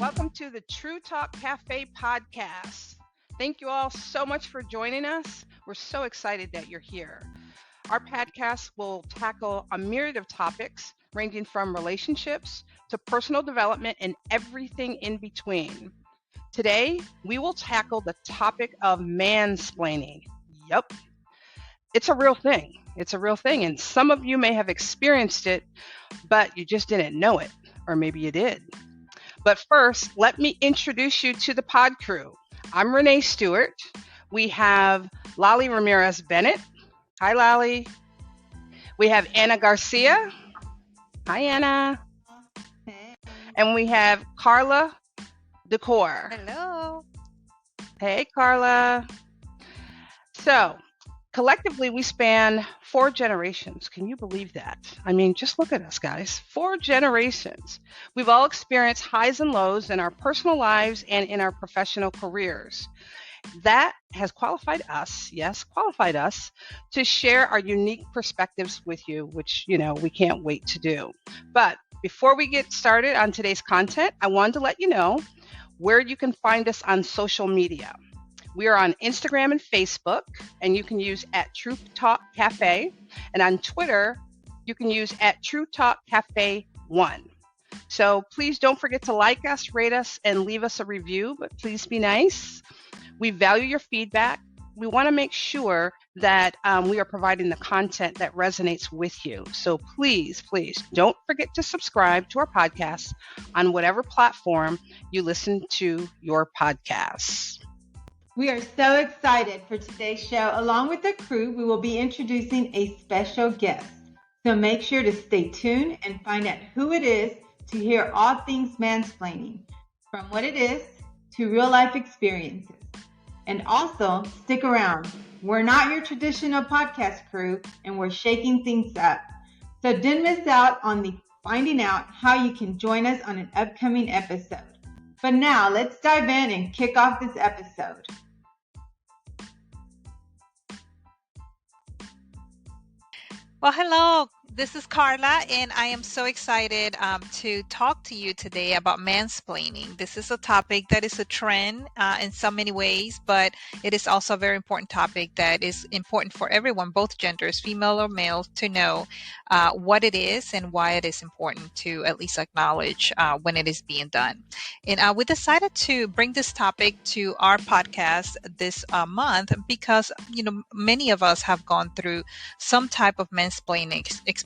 Welcome to the True Talk Cafe podcast. Thank you all so much for joining us. We're so excited that you're here. Our podcast will tackle a myriad of topics ranging from relationships to personal development and everything in between. Today, we will tackle the topic of mansplaining. Yup, it's a real thing. It's a real thing, and some of you may have experienced it, but you just didn't know it, or maybe you did. But first, let me introduce you to the pod crew. I'm Renee Stewart. We have Lollie Ramirez-Bennett. Hi, Lollie. We have Anna GARCIA. Hi, Anna. Hey. And we have Carla Decor. Hello. Hey, Carla. So, collectively, we span 4 generations. Can you believe that? I mean, just look at us, guys. 4 generations. We've all experienced highs and lows in our personal lives and in our professional careers. That has qualified us to share our unique perspectives with you, which, we can't wait to do. But before we get started on today's content, I wanted to let you know where you can find us on social media. We are on Instagram and Facebook, and you can use @TrueTalkCafe. And on Twitter, you can use @TrueTalkCafe1. So please don't forget to like us, rate us, and leave us a review, but please be nice. We value your feedback. We want to make sure that we are providing the content that resonates with you. So please don't forget to subscribe to our podcast on whatever platform you listen to your podcasts. We are so excited for today's show. Along with the crew, we will be introducing a special guest. So make sure to stay tuned and find out who it is to hear all things mansplaining, from what it is to real life experiences. And also, stick around. We're not your traditional podcast crew, and we're shaking things up. So don't miss out on the finding out how you can join us on an upcoming episode. But now, let's dive in and kick off this episode. Well, hello. This is Carla, and I am so excited to talk to you today about mansplaining. This is a topic that is a trend in so many ways, but it is also a very important topic that is important for everyone, both genders, female or male, to know what it is and why it is important to at least acknowledge when it is being done. And we decided to bring this topic to our podcast this month because, many of us have gone through some type of mansplaining experience.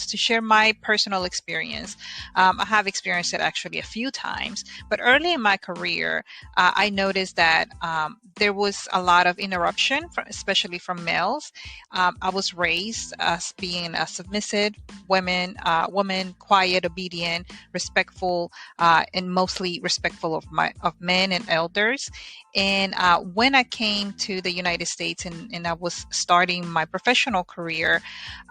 To share my personal experience, I have experienced it actually a few times, but early in my career, I noticed that there was a lot of interruption, especially from males. I was raised as being a submissive woman, quiet, obedient, respectful, and mostly respectful of men and elders. And when I came to the United States and I was starting my professional career,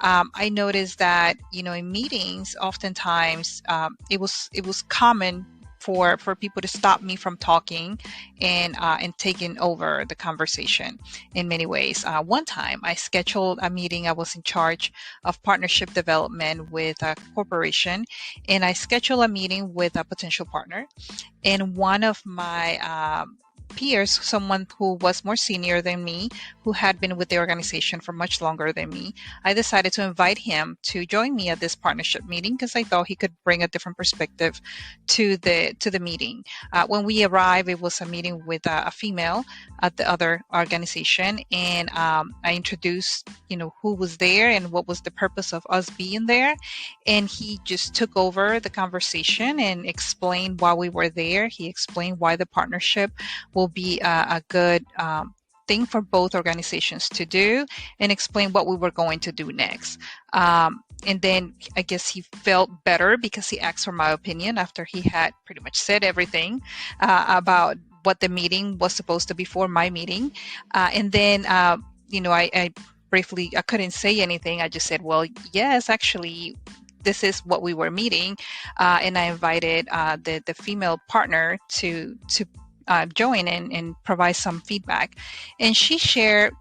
I noticed that, in meetings, oftentimes it was common for people to stop me from talking and taking over the conversation in many ways. One time I scheduled a meeting. I was in charge of partnership development with a corporation, and I scheduled a meeting with a potential partner. And one of my peers, someone who was more senior than me, who had been with the organization for much longer than me, I decided to invite him to join me at this partnership meeting because I thought he could bring a different perspective to the meeting. When we arrived, it was a meeting with a female at the other organization, and I introduced, who was there and what was the purpose of us being there, and he just took over the conversation and explained why we were there. He explained why the partnership will be a good thing for both organizations to do, and explain what we were going to do next. And then I guess he felt better because he asked for my opinion after he had pretty much said everything about what the meeting was supposed to be for my meeting. And then, I briefly, I couldn't say anything. I just said, well, yes, actually, this is what we were meeting. And I invited the female partner to join and provide some feedback. And she shared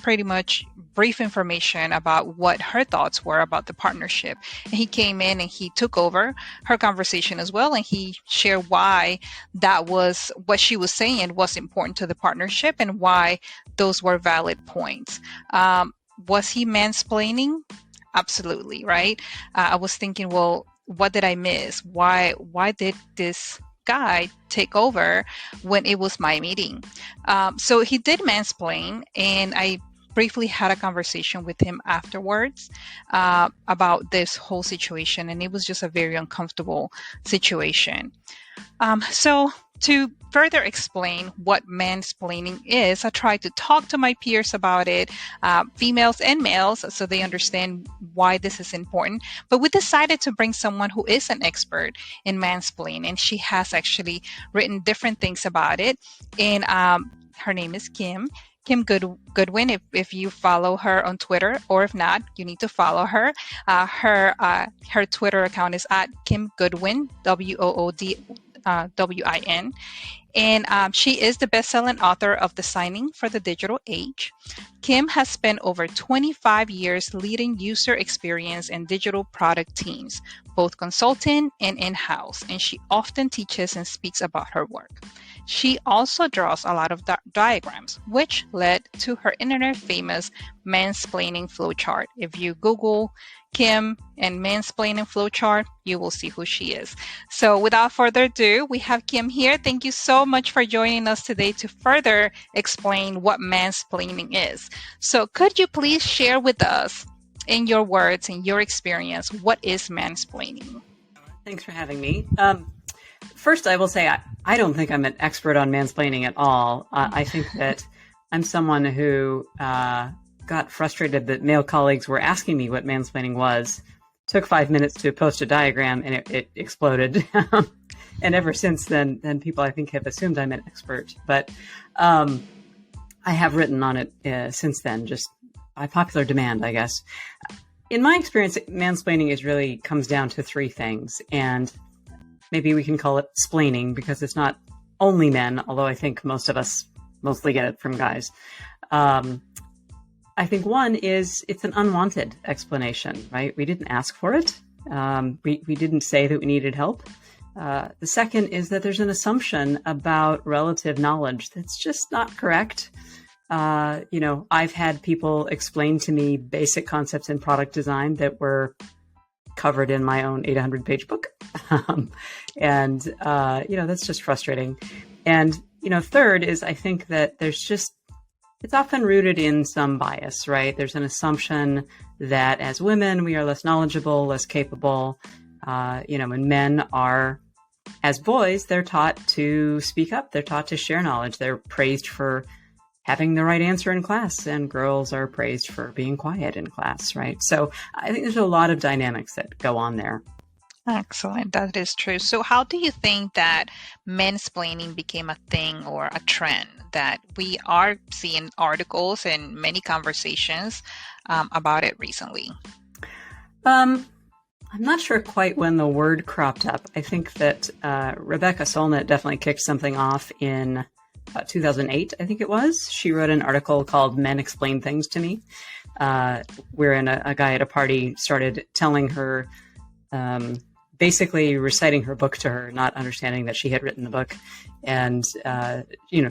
pretty much brief information about what her thoughts were about the partnership. And he came in and he took over her conversation as well. And he shared why that was what she was saying was important to the partnership and why those were valid points. Was he mansplaining? Absolutely, right? I was thinking, well, what did I miss? Why did this guy take over when it was my meeting? So he did mansplain, and I briefly had a conversation with him afterwards about this whole situation, and it was just a very uncomfortable situation. So to further explain what mansplaining is, I tried to talk to my peers about it, females and males, so they understand why this is important. But we decided to bring someone who is an expert in mansplaining, and she has actually written different things about it. And her name is Kim Goodwin. If you follow her on Twitter, or if not, you need to follow her. Her Twitter account is at Kim Goodwin, WOODWIN. And she is the best-selling author of Designing for the Digital Age. Kim has spent over 25 years leading user experience and digital product teams, both consulting and in-house, and she often teaches and speaks about her work. She also draws a lot of diagrams, which led to her internet-famous mansplaining flowchart. If you Google Kim and mansplaining flowchart, you will see who she is. So without further ado, we have Kim here. Thank you so much for joining us today to further explain what mansplaining is. So could you please share with us, in your words, in your experience, what is mansplaining? Thanks for having me. First, I will say I don't think I'm an expert on mansplaining at all. I think that I'm someone who got frustrated that male colleagues were asking me what mansplaining was. Took 5 minutes to post a diagram, and it exploded. And ever since then people, I think, have assumed I'm an expert. But I have written on it since then, just by popular demand, I guess. In my experience, mansplaining comes down to three things, and maybe we can call it splaining because it's not only men, although I think most of us mostly get it from guys. I think one is it's an unwanted explanation, right? We didn't ask for it. We didn't say that we needed help. The second is that there's an assumption about relative knowledge that's just not correct. I've had people explain to me basic concepts in product design that were covered in my own 800-page book. That's just frustrating. And, third is I think that it's often rooted in some bias, right? There's an assumption that as women, we are less knowledgeable, less capable. When men are, as boys, they're taught to speak up. They're taught to share knowledge. They're praised for having the right answer in class, and girls are praised for being quiet in class, right? So I think there's a lot of dynamics that go on there. Excellent. That is true. So how do you think that mansplaining became a thing or a trend that we are seeing articles and many conversations about it recently? I'm not sure quite when the word cropped up. I think that Rebecca Solnit definitely kicked something off in 2008, I think it was. She wrote an article called Men Explain Things to Me, wherein a guy at a party started telling her, basically reciting her book to her, not understanding that she had written the book. And,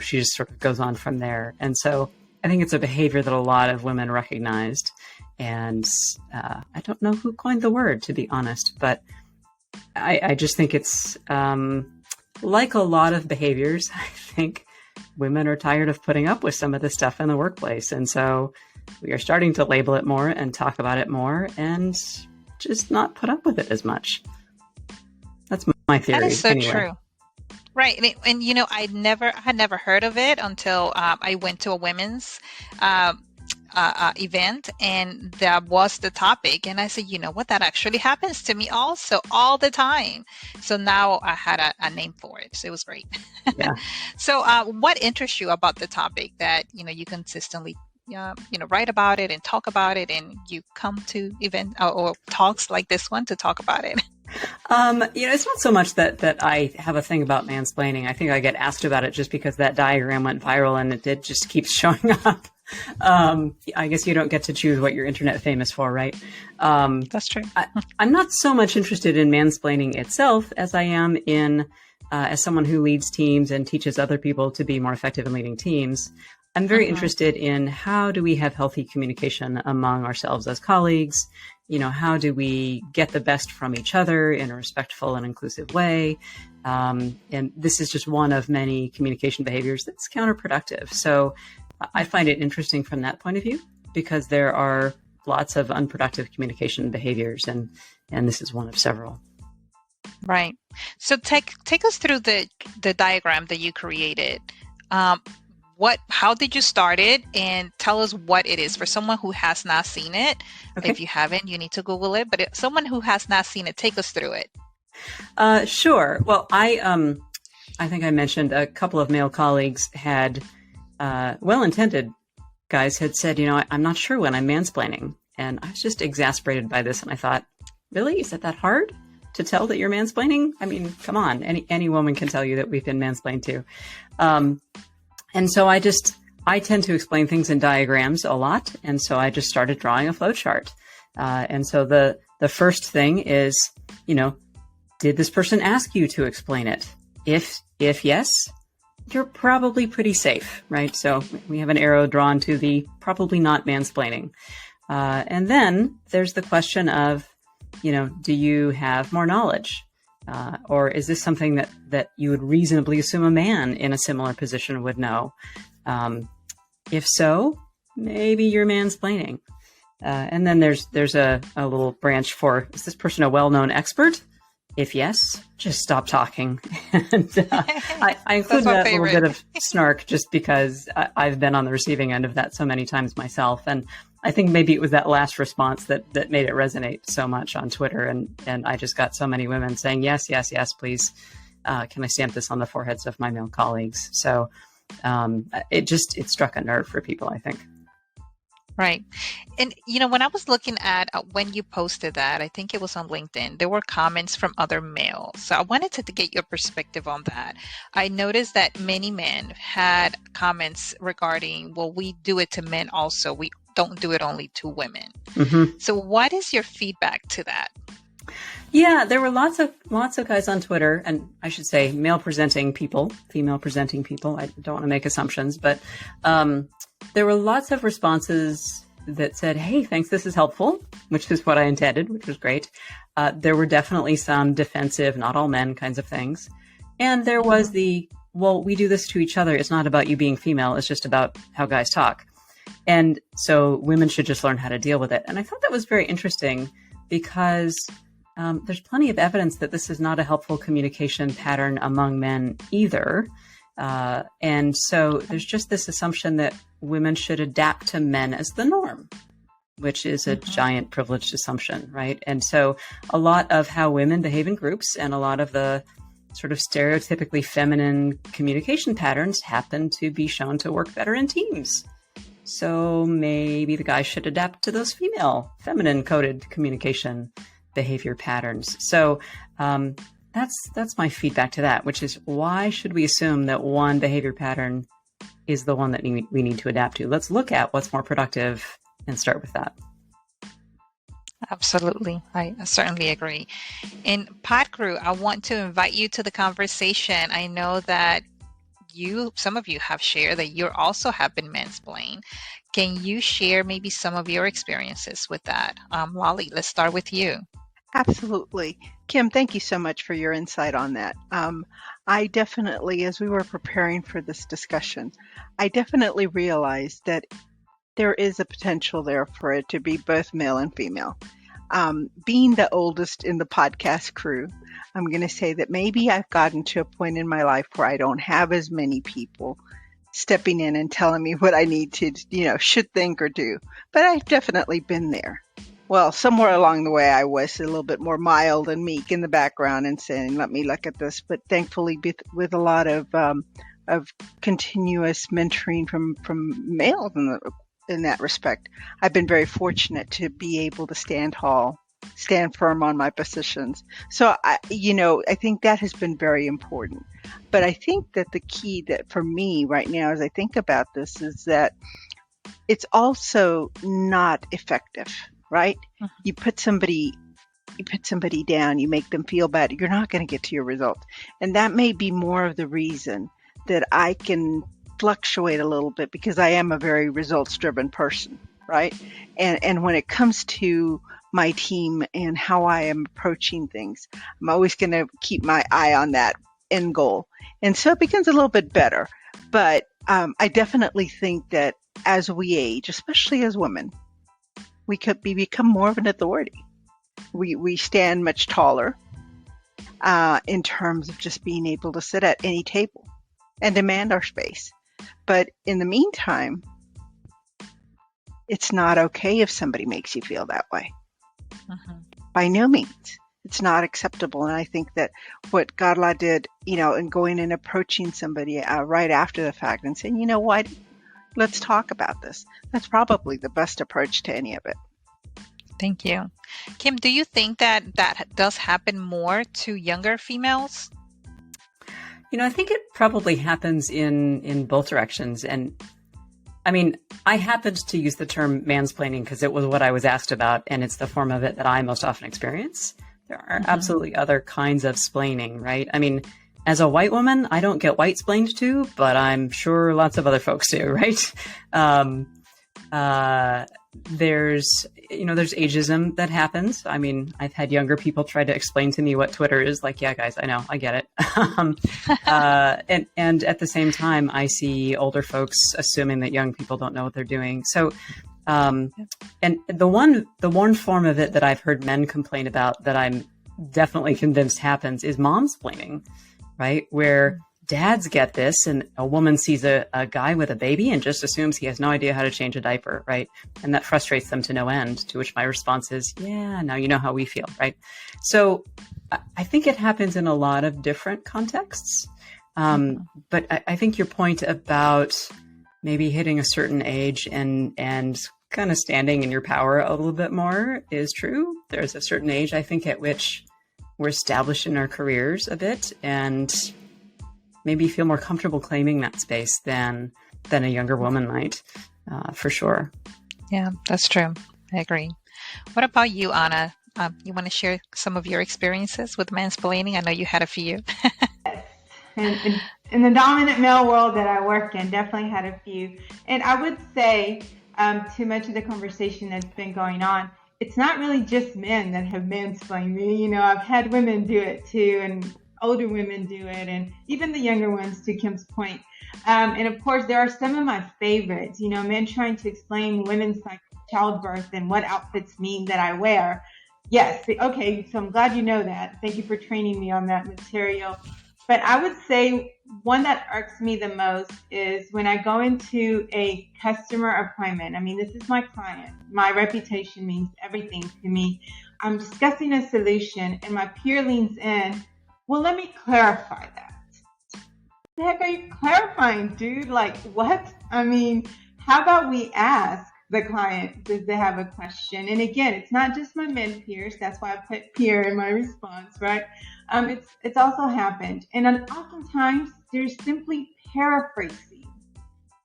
she just sort of goes on from there. And so I think it's a behavior that a lot of women recognized. And I don't know who coined the word, to be honest, but I just think it's like a lot of behaviors. I think women are tired of putting up with some of the stuff in the workplace. And so we are starting to label it more and talk about it more and just not put up with it as much. That's my theory. That is so anyway. true. Right. And I had never heard of it until I went to a women's event, and that was the topic. And I said, you know what, that actually happens to me also all the time. So now I had a name for it. So it was great. Yeah. So what interests you about the topic that, you consistently, write about it and talk about it, and you come to event or talks like this one to talk about it? It's not so much that I have a thing about mansplaining. I think I get asked about it just because that diagram went viral and it just keeps showing up. I guess you don't get to choose what you're internet famous for, right? That's true. I'm not so much interested in mansplaining itself as I am in, as someone who leads teams and teaches other people to be more effective in leading teams. I'm very interested in how do we have healthy communication among ourselves as colleagues? How do we get the best from each other in a respectful and inclusive way? And this is just one of many communication behaviors that's counterproductive. So I find it interesting from that point of view, because there are lots of unproductive communication behaviors, and this is one of several. Right. So take us through the diagram that you created. How did you start it, and tell us what it is for someone who has not seen it. Okay. If you haven't, you need to Google it, but someone who has not seen it, take us through it. Sure. Well, I think I mentioned a couple of male colleagues had, well-intended guys had said, I'm not sure when I'm mansplaining. And I was just exasperated by this. And I thought, really? Is it that hard to tell that you're mansplaining? I mean, come on. Any woman can tell you that we've been mansplained too. And so I tend to explain things in diagrams a lot. And so I just started drawing a flow chart. And so the first thing is, did this person ask you to explain it? If yes, you're probably pretty safe, right? So we have an arrow drawn to the probably not mansplaining. And then there's the question of, do you have more knowledge? Or is this something that you would reasonably assume a man in a similar position would know? If so, maybe you're mansplaining. And then there's a little branch for, is this person a well-known expert? If yes, just stop talking. And I include that little bit of snark just because I've been on the receiving end of that so many times myself. And I think maybe it was that last response that made it resonate so much on Twitter. And I just got so many women saying, yes, yes, yes, please. Can I stamp this on the foreheads of my male colleagues? So it struck a nerve for people, I think. Right. And, when I was looking at when you posted that, I think it was on LinkedIn, there were comments from other males. So I wanted to get your perspective on that. I noticed that many men had comments regarding, well, we do it to men also. We don't do it only to women. Mm-hmm. So what is your feedback to that? Yeah, there were lots of guys on Twitter, and I should say male presenting people, female presenting people. I don't want to make assumptions, but there were lots of responses that said, hey, thanks, this is helpful, which is what I intended, which was great. There were definitely some defensive, not all men kinds of things. And there was well, we do this to each other. It's not about you being female. It's just about how guys talk. And so women should just learn how to deal with it. And I thought that was very interesting because there's plenty of evidence that this is not a helpful communication pattern among men either. And so there's just this assumption that women should adapt to men as the norm, which is a giant privileged assumption, right? And so a lot of how women behave in groups and a lot of the sort of stereotypically feminine communication patterns happen to be shown to work better in teams. So maybe the guys should adapt to those female, feminine coded communication behavior patterns. So that's my feedback to that, which is why should we assume that one behavior pattern is the one that we need to adapt to? Let's look at what's more productive and start with that. Absolutely. I certainly agree. And Pod Crew, I want to invite you to the conversation. I know that some of you have shared that you also have been mansplained. Can you share maybe some of your experiences with that? Lollie, let's start with you. Absolutely. Kim, thank you so much for your insight on that. I definitely, as we were preparing for this discussion, I definitely realized that there is a potential there for it to be both male and female. Being the oldest in the podcast crew, I'm going to say that maybe I've gotten to a point in my life where I don't have as many people stepping in and telling me what I need to, should think or do. But I've definitely been there. Well, somewhere along the way, I was a little bit more mild and meek in the background and saying, let me look at this. But thankfully, with a lot of continuous mentoring from males in that respect, I've been very fortunate to be able to stand firm on my positions. So, I think that has been very important. But I think that the key that for me right now, as I think about this, is that it's also not effective, right? Mhm. You put somebody down, you make them feel bad, you're not going to get to your result. And that may be more of the reason that I can fluctuate a little bit, because I am a very results driven person, right? And when it comes to my team and how I am approaching things, I'm always going to keep my eye on that end goal. And so it becomes a little bit better. But I definitely think that as we age, especially as women, we become more of an authority. We stand much taller in terms of just being able to sit at any table and demand our space. But in the meantime, it's not okay if somebody makes you feel that way. Mhm. By no means. It's not acceptable. And I think that what Carla did, in going and approaching somebody right after the fact and saying, you know what, let's talk about this. That's probably the best approach to any of it. Thank you. Kim, do you think that does happen more to younger females? I think it probably happens in both directions. And I mean, I happened to use the term mansplaining because it was what I was asked about, and it's the form of it that I most often experience. There are absolutely other kinds of splaining, right? I mean, as a white woman, I don't get white splained to, but I'm sure lots of other folks do, right? There's ageism that happens. I mean, I've had younger people try to explain to me what Twitter is. Like, yeah, guys, I know, I get it. And at the same time, I see older folks assuming that young people don't know what they're doing. So, and the one form of it that I've heard men complain about that I'm definitely convinced happens is momsplaining, right? Where dads get this, and a woman sees a guy with a baby and just assumes he has no idea how to change a diaper, right? And that frustrates them to no end, to which my response is, yeah, now you know how we feel, right? So I think it happens in a lot of different contexts. But I think your point about maybe hitting a certain age and kind of standing in your power a little bit more is true. There's a certain age, I think, at which we're established in our careers a bit and maybe feel more comfortable claiming that space than a younger woman might, for sure. Yeah, that's true. I agree. What about you, Anna? You want to share some of your experiences with mansplaining? I know you had a few. And in the dominant male world that I work in, definitely had a few. And I would say, too much of the conversation that's been going on, it's not really just men that have mansplained me. I've had women do it too, and older women do it, and even the younger ones, to Kim's point. And of course, there are some of my favorites, men trying to explain women's childbirth and what outfits mean that I wear. Yes. Okay. So I'm glad you know that. Thank you for training me on that material. But I would say one that irks me the most is when I go into a customer appointment. I mean, this is my client. My reputation means everything to me. I'm discussing a solution and my peer leans in. Well, let me clarify that. What the heck are you clarifying, dude? Like, what? I mean, how about we ask the client, does they have a question? And again, it's not just my men peers. That's why I put peer in my response, right? It's also happened. And oftentimes, they're simply paraphrasing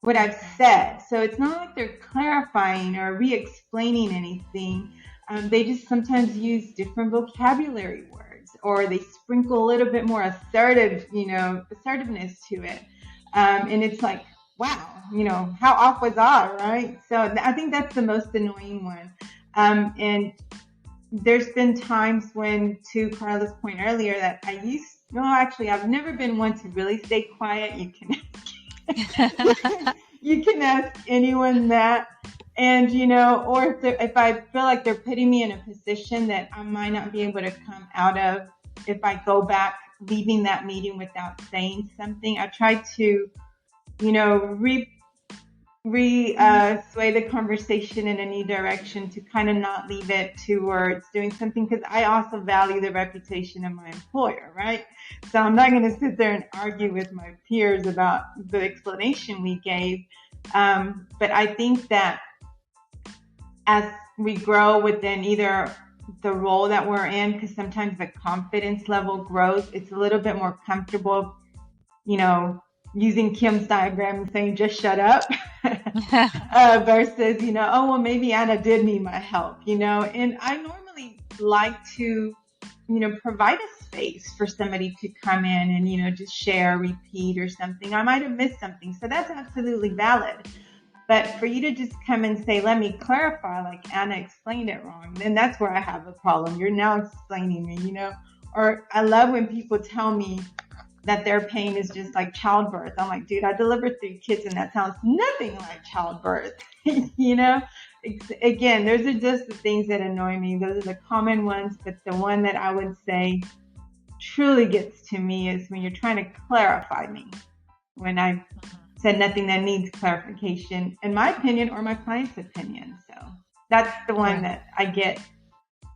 what I've said. So it's not like they're clarifying or re-explaining anything. They just sometimes use different vocabulary words, or they sprinkle a little bit more assertiveness to it. And it's like, wow, how off was I, right? So I think that's the most annoying one. And there's been times when, to Carla's point earlier, that I've never been one to really stay quiet. You can ask anyone that. And, or if I feel like they're putting me in a position that I might not be able to come out of if I go back, leaving that meeting without saying something, I try to, sway the conversation in a new direction to kind of not leave it towards doing something, because I also value the reputation of my employer, right? So I'm not going to sit there and argue with my peers about the explanation we gave. But I think that as we grow within either the role that we're in, because sometimes the confidence level grows, it's a little bit more comfortable, using Kim's diagram and saying, just shut up, versus, oh, well, maybe Anna did need my help, and I normally like to, provide a space for somebody to come in and, just share, repeat or something. I might have missed something. So that's absolutely valid. But for you to just come and say, let me clarify, like Anna explained it wrong, then that's where I have a problem. You're now explaining me, or I love when people tell me that their pain is just like childbirth. I'm like, dude, I delivered 3 kids and that sounds nothing like childbirth. Again, those are just the things that annoy me. Those are the common ones, but the one that I would say truly gets to me is when you're trying to clarify me. When I said nothing that needs clarification, in my opinion or my client's opinion. So that's the one that I get,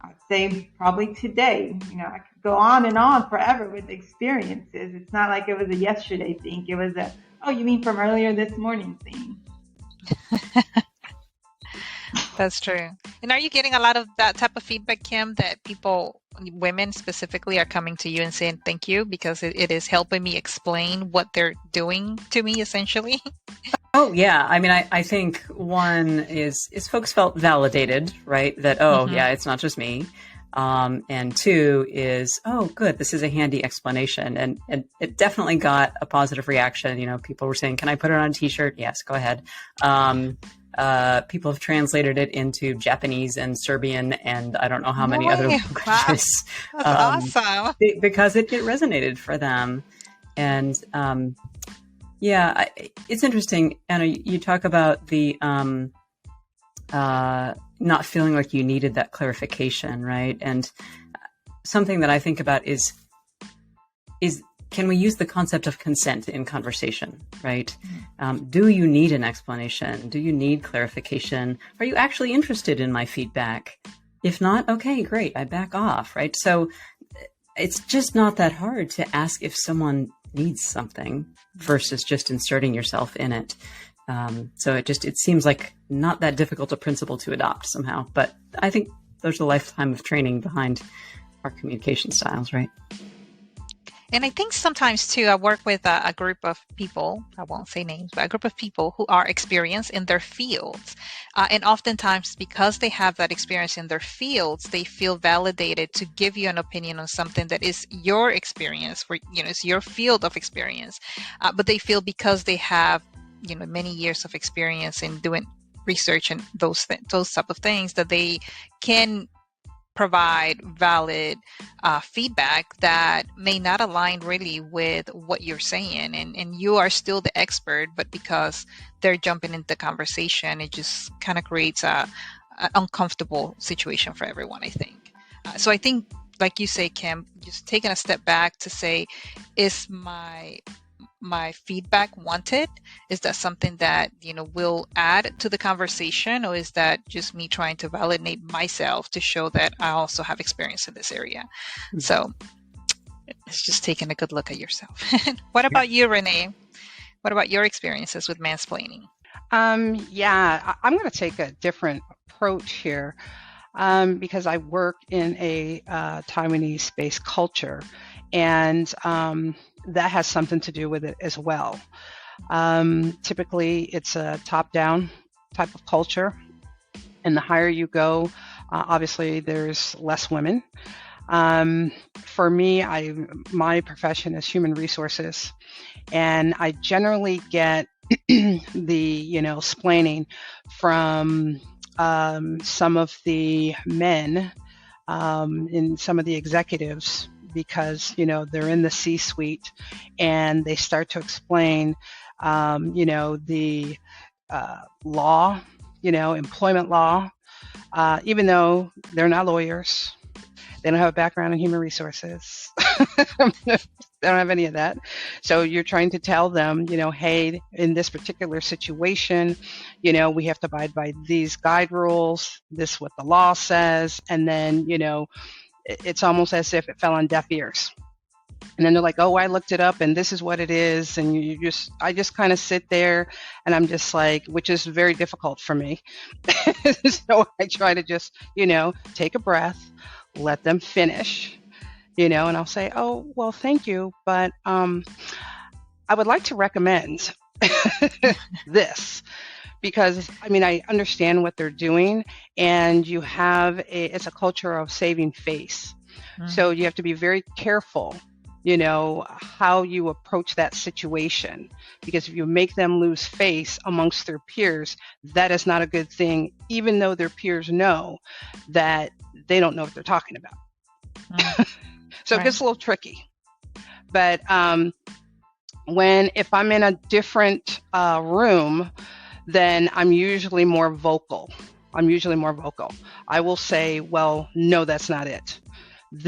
I'd say probably today. I could go on and on forever with experiences. It's not like it was a yesterday thing. It was oh, you mean from earlier this morning thing. That's true. And are you getting a lot of that type of feedback, Kim, that people, women specifically, are coming to you and saying thank you because it is helping me explain what they're doing to me, essentially? Oh, yeah. I mean, I think one is folks felt validated, right? That, yeah, it's not just me. And 2 is, oh, good, this is a handy explanation. And it definitely got a positive reaction. People were saying, can I put it on a t-shirt? Yes, go ahead. People have translated it into Japanese and Serbian and I don't know how many other languages. Wow. That's awesome. Because it resonated for them. And yeah, it's interesting, Anna, you talk about the not feeling like you needed that clarification, right? And something that I think about is can we use the concept of consent in conversation, right? Do you need an explanation? Do you need clarification? Are you actually interested in my feedback? If not, okay, great, I back off, right? So it's just not that hard to ask if someone needs something versus just inserting yourself in it. So it seems like not that difficult a principle to adopt somehow, but I think there's a lifetime of training behind our communication styles, right? And I think sometimes too, I work with a group of people, I won't say names, but a group of people who are experienced in their fields. And oftentimes because they have that experience in their fields, they feel validated to give you an opinion on something that is your experience, for, it's your field of experience. But they feel because they have, many years of experience in doing research and those type of things, that they can provide valid feedback that may not align really with what you're saying, and you are still the expert, but because they're jumping into the conversation, it just kind of creates an uncomfortable situation for everyone, I think. So I think, like you say, Kim, just taking a step back to say, is my feedback wanted? Is that something that, will add to the conversation, or is that just me trying to validate myself to show that I also have experience in this area? Mm-hmm. So it's just taking a good look at yourself. What about you, Renee? What about your experiences with mansplaining? Yeah, I'm going to take a different approach here because I work in a Taiwanese-based culture, and that has something to do with it as well. Typically, it's a top-down type of culture, and the higher you go, obviously there's less women. For me, my profession is human resources, and I generally get the splaining from some of the men and some of the executives, because they're in the C-suite and they start to explain the law, employment law, even though they're not lawyers. They don't have a background in human resources. They don't have any of that. So you're trying to tell them, hey, in this particular situation, we have to abide by these guide rules. This is what the law says. And then, it's almost as if it fell on deaf ears. And then they're like, oh, I looked it up and this is what it is. And I just kind of sit there and I'm just like, which is very difficult for me. So I try to just, take a breath, let them finish, and I'll say, oh, well, thank you. But I would like to recommend this because, I mean, I understand what they're doing, and it's a culture of saving face. So you have to be very careful, how you approach that situation, because if you make them lose face amongst their peers, that is not a good thing, even though their peers know that they don't know what they're talking about. So It gets a little tricky. But if I'm in a different room, then I'm usually more vocal. I will say, well, no, that's not it.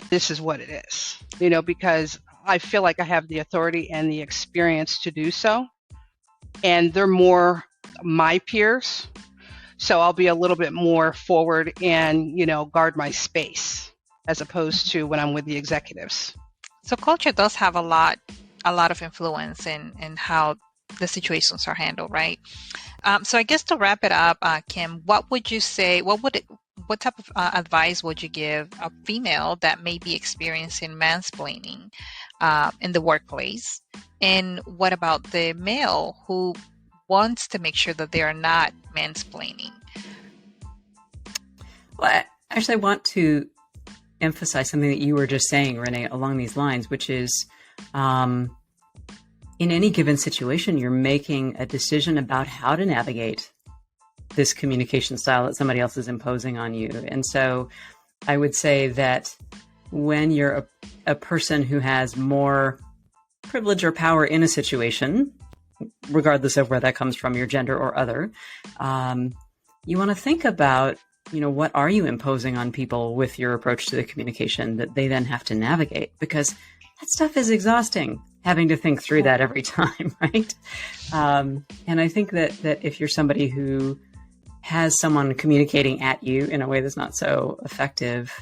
This is what it is, because I feel like I have the authority and the experience to do so. And they're more my peers. So I'll be a little bit more forward and, guard my space as opposed to when I'm with the executives. So culture does have a lot of influence in how the situations are handled, right? So I guess to wrap it up, Kim, what would you say? What type of advice would you give a female that may be experiencing mansplaining in the workplace? And what about the male who wants to make sure that they are not mansplaining? Well, actually, I want to emphasize something that you were just saying, Renee, along these lines, which is in any given situation, you're making a decision about how to navigate this communication style that somebody else is imposing on you. And so I would say that when you're a person who has more privilege or power in a situation, regardless of where that comes from, your gender or other, you want to think about, what are you imposing on people with your approach to the communication that they then have to navigate? Because that stuff is exhausting, having to think through that every time, right? And I think that if you're somebody who has someone communicating at you in a way that's not so effective,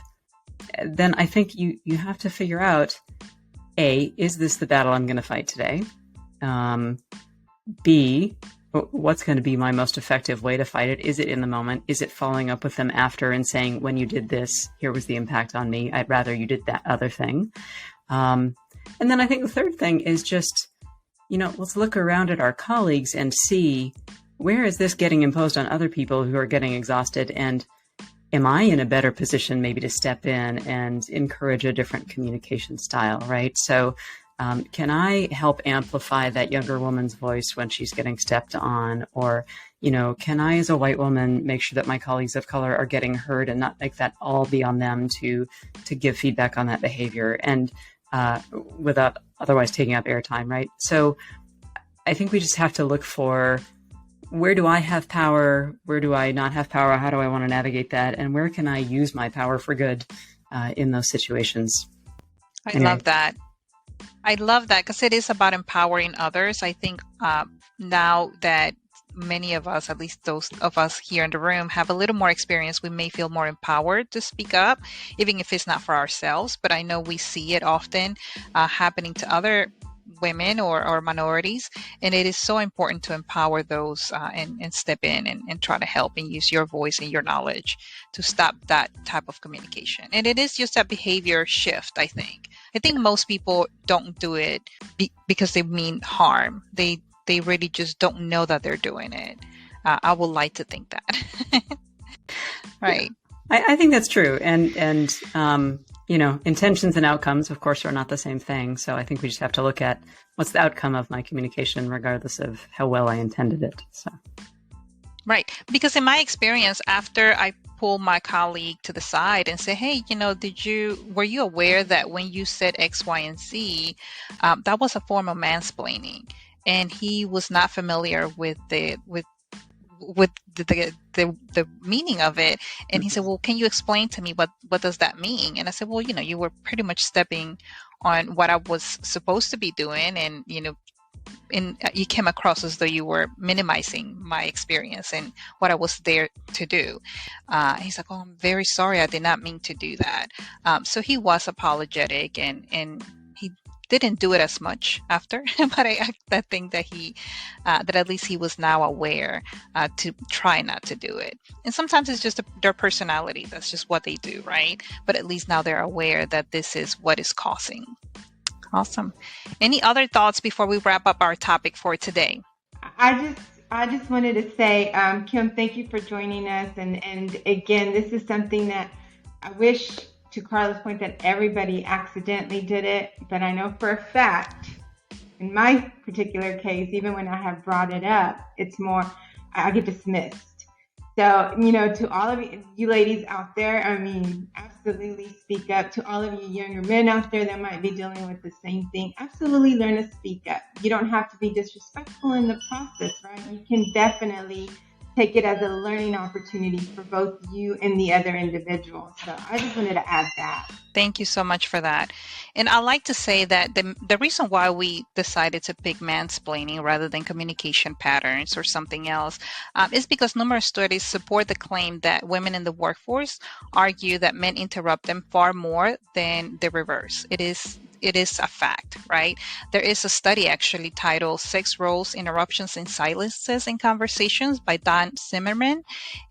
then I think you have to figure out, A, is this the battle I'm going to fight today? B, what's going to be my most effective way to fight it? Is it in the moment? Is it following up with them after and saying, when you did this, here was the impact on me. I'd rather you did that other thing. And then I think the third thing is just, let's look around at our colleagues and see, where is this getting imposed on other people who are getting exhausted? And am I in a better position maybe to step in and encourage a different communication style, right? So can I help amplify that younger woman's voice when she's getting stepped on? Or, can I, as a white woman, make sure that my colleagues of color are getting heard and not make that all be on them to give feedback on that behavior and without otherwise taking up airtime, right? So I think we just have to look for, where do I have power? Where do I not have power? How do I want to navigate that? And where can I use my power for good in those situations? I love that because it is about empowering others. I think now that many of us, at least those of us here in the room, have a little more experience, we may feel more empowered to speak up, even if it's not for ourselves. But I know we see it often happening to other women or minorities, and it is so important to empower those and step in and try to help and use your voice and your knowledge to stop that type of communication. And it is just a behavior shift. I think most people don't do it because they mean harm. They really just don't know that they're doing it. I would like to think that. Right. I think that's true. And intentions and outcomes, of course, are not the same thing. So I think we just have to look at what's the outcome of my communication, regardless of how well I intended it. So, right. Because in my experience, after I pull my colleague to the side and say, hey, were you aware that when you said X, Y, and Z, that was a form of mansplaining? And he was not familiar with the meaning of it. And he said, well, can you explain to me what does that mean? And I said, well, you were pretty much stepping on what I was supposed to be doing. And, you came across as though you were minimizing my experience and what I was there to do. He's like, oh, I'm very sorry. I did not mean to do that. So he was apologetic and he didn't do it as much after, but I think that that at least he was now aware to try not to do it. And sometimes it's just their personality. That's just what they do, right? But at least now they're aware that this is what is causing Awesome. Any other thoughts before we wrap up our topic for today? I just wanted to say, Kim, thank you for joining us. And again, this is something that I wish, to Carla's point, that everybody accidentally did it. But I know for a fact, in my particular case, even when I have brought it up, it's more, I get dismissed. So, to all of you ladies out there, absolutely speak up. To all of you younger men out there that might be dealing with the same thing, absolutely learn to speak up. You don't have to be disrespectful in the process, right? You can definitely take it as a learning opportunity for both you and the other individual. So I just wanted to add that. Thank you so much for that. And I like to say that the reason why we decided to pick mansplaining rather than communication patterns or something else is because numerous studies support the claim that women in the workforce argue that men interrupt them far more than the reverse. It is a fact, right? There is a study actually titled Sex Roles, Interruptions, and Silences in Conversations by Don Zimmerman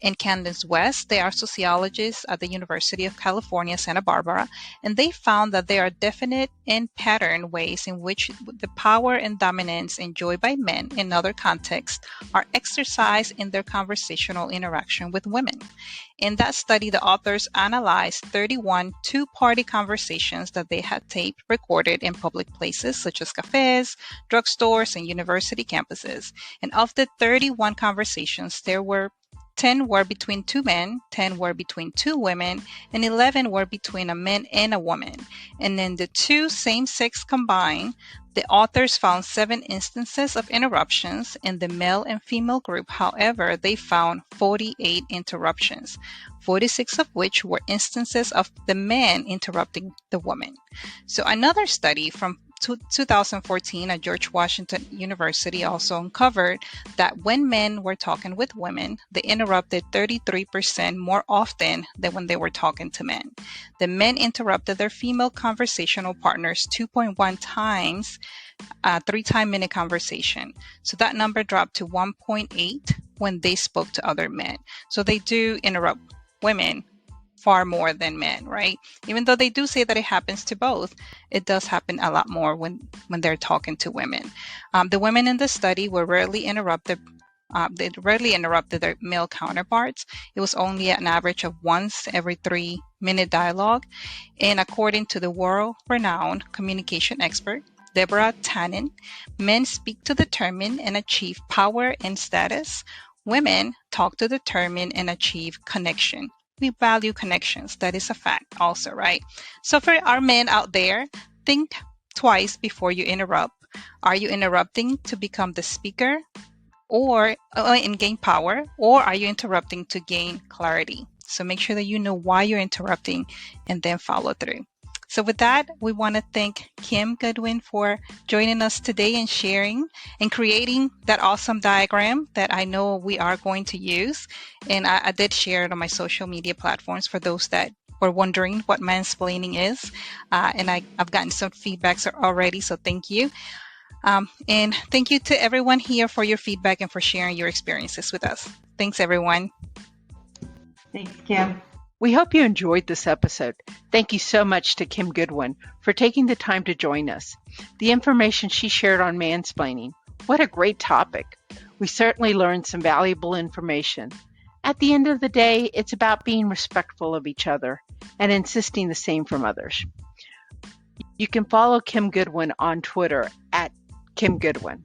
and Candace West. They are sociologists at the University of California, Santa Barbara, and they found that there are definite and pattern ways in which the power and dominance enjoyed by men in other contexts are exercised in their conversational interaction with women. In that study, the authors analyzed 31 two-party conversations that they had taped recorded in public places such as cafes, drugstores, and university campuses. And of the 31 conversations, 10 were between two men, 10 were between two women, and 11 were between a man and a woman. And in the two same-sex combined, the authors found 7 instances of interruptions in the male and female group. However, they found 48 interruptions, 46 of which were instances of the man interrupting the woman. So another study from 2014 at George Washington University also uncovered that when men were talking with women, they interrupted 33% more often than when they were talking to men. The men interrupted their female conversational partners 2.1 times a 3-minute conversation. So that number dropped to 1.8 when they spoke to other men. So they do interrupt women far more than men, right? Even though they do say that it happens to both, it does happen a lot more when they're talking to women. The women in the study were rarely interrupted. They rarely interrupted their male counterparts. It was only an average of once every 3-minute dialogue. And according to the world-renowned communication expert, Deborah Tannen, men speak to determine and achieve power and status. Women talk to determine and achieve connection. We value connections. That is a fact also, right? So for our men out there, think twice before you interrupt. Are you interrupting to become the speaker or and gain power, or are you interrupting to gain clarity? So make sure that you know why you're interrupting and then follow through. So with that, we want to thank Kim Goodwin for joining us today and sharing and creating that awesome diagram that I know we are going to use. And I did share it on my social media platforms for those that were wondering what mansplaining is. And I've gotten some feedbacks already, so thank you. And thank you to everyone here for your feedback and for sharing your experiences with us. Thanks, everyone. Thanks, Kim. We hope you enjoyed this episode. Thank you so much to Kim Goodwin for taking the time to join us. The information she shared on mansplaining, what a great topic. We certainly learned some valuable information. At the end of the day, it's about being respectful of each other and insisting the same from others. You can follow Kim Goodwin on Twitter at Kim Goodwin.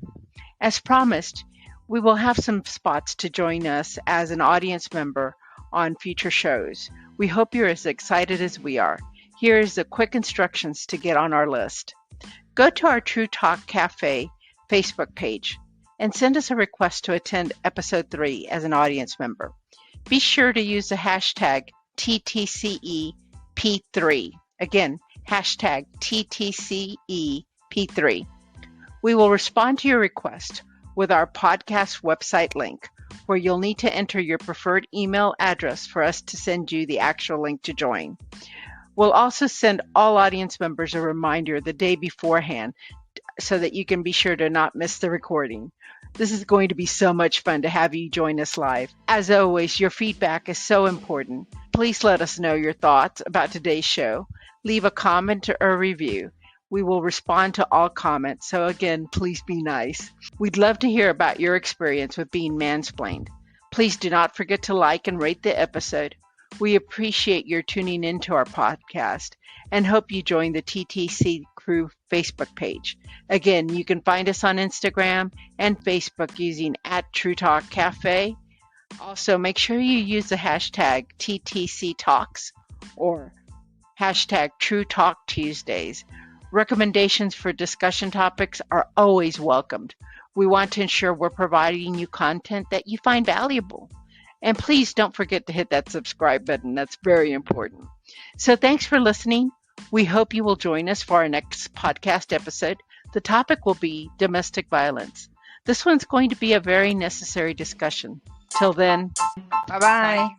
As promised, we will have some spots to join us as an audience member on future shows. We hope you're as excited as we are. Here is the quick instructions to get on our list. Go to our True Talk Cafe Facebook page and send us a request to attend episode 3 as an audience member. Be sure to use the hashtag TTCEP3. Again, hashtag TTCEP3. We will respond to your request with our podcast website link, where you'll need to enter your preferred email address for us to send you the actual link to join. We'll also send all audience members a reminder the day beforehand so that you can be sure to not miss the recording. This is going to be so much fun to have you join us live. As always, your feedback is so important. Please let us know your thoughts about today's show. Leave a comment or a review. We will respond to all comments. So again, please be nice. We'd love to hear about your experience with being mansplained. Please do not forget to like and rate the episode. We appreciate your tuning into our podcast and hope you join the TTC Crew Facebook page. Again, you can find us on Instagram and Facebook using @TrueTalkCafe. Also, make sure you use the hashtag TTC Talks or hashtag True Talk Tuesdays. Recommendations for discussion topics are always welcomed. We want to ensure we're providing you content that you find valuable. And please don't forget to hit that subscribe button. That's very important. So thanks for listening. We hope you will join us for our next podcast episode. The topic will be domestic violence. This one's going to be a very necessary discussion. Till then, Bye-bye.